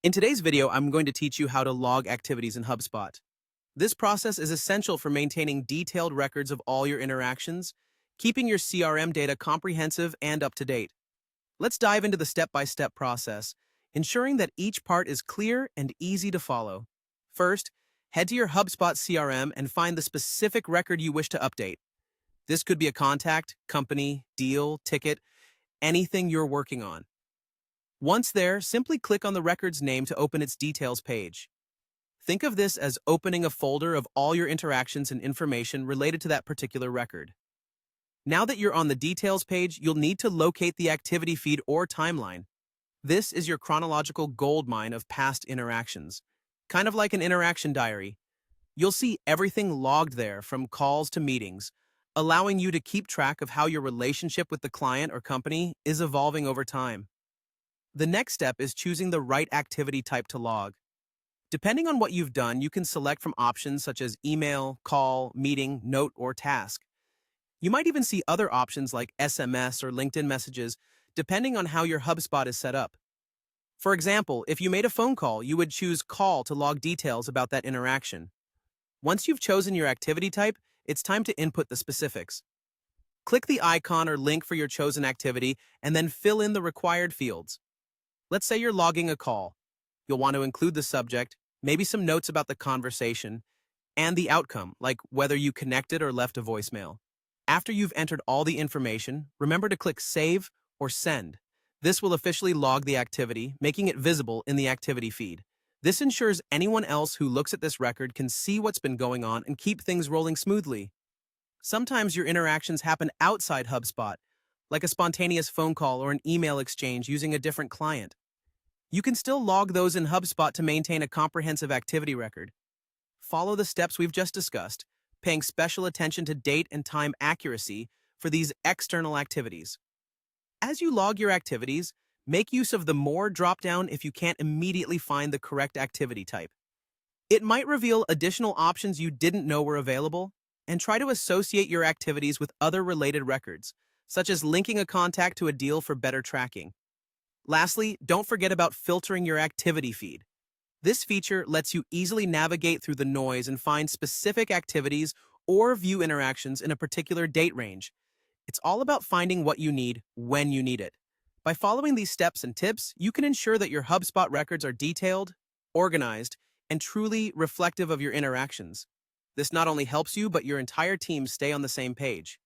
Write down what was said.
In today's video, I'm going to teach you how to log activities in HubSpot. This process is essential for maintaining detailed records of all your interactions, keeping your CRM data comprehensive and up to date. Let's dive into the step-by-step process, ensuring that each part is clear and easy to follow. First, head to your HubSpot CRM and find the specific record you wish to update. This could be a contact, company, deal, ticket, anything you're working on. Once there, simply click on the record's name to open its details page. Think of this as opening a folder of all your interactions and information related to that particular record. Now that you're on the details page, you'll need to locate the activity feed or timeline. This is your chronological goldmine of past interactions, kind of like an interaction diary. You'll see everything logged there, from calls to meetings, allowing you to keep track of how your relationship with the client or company is evolving over time. The next step is choosing the right activity type to log. Depending on what you've done, you can select from options such as email, call, meeting, note, or task. You might even see other options like SMS or LinkedIn messages, depending on how your HubSpot is set up. For example, if you made a phone call, you would choose Call to log details about that interaction. Once you've chosen your activity type, it's time to input the specifics. Click the icon or link for your chosen activity and then fill in the required fields. Let's say you're logging a call. You'll want to include the subject, maybe some notes about the conversation, and the outcome, like whether you connected or left a voicemail. After you've entered all the information, remember to click Save or Send. This will officially log the activity, making it visible in the activity feed. This ensures anyone else who looks at this record can see what's been going on and keep things rolling smoothly. Sometimes your interactions happen outside HubSpot, like a spontaneous phone call or an email exchange using a different client. You can still log those in HubSpot to maintain a comprehensive activity record. Follow the steps we've just discussed, paying special attention to date and time accuracy for these external activities. As you log your activities, make use of the More dropdown if you can't immediately find the correct activity type. It might reveal additional options you didn't know were available, and try to associate your activities with other related records, such as linking a contact to a deal for better tracking. Lastly, don't forget about filtering your activity feed. This feature lets you easily navigate through the noise and find specific activities or view interactions in a particular date range. It's all about finding what you need when you need it. By following these steps and tips, you can ensure that your HubSpot records are detailed, organized, and truly reflective of your interactions. This not only helps you, but your entire team stay on the same page.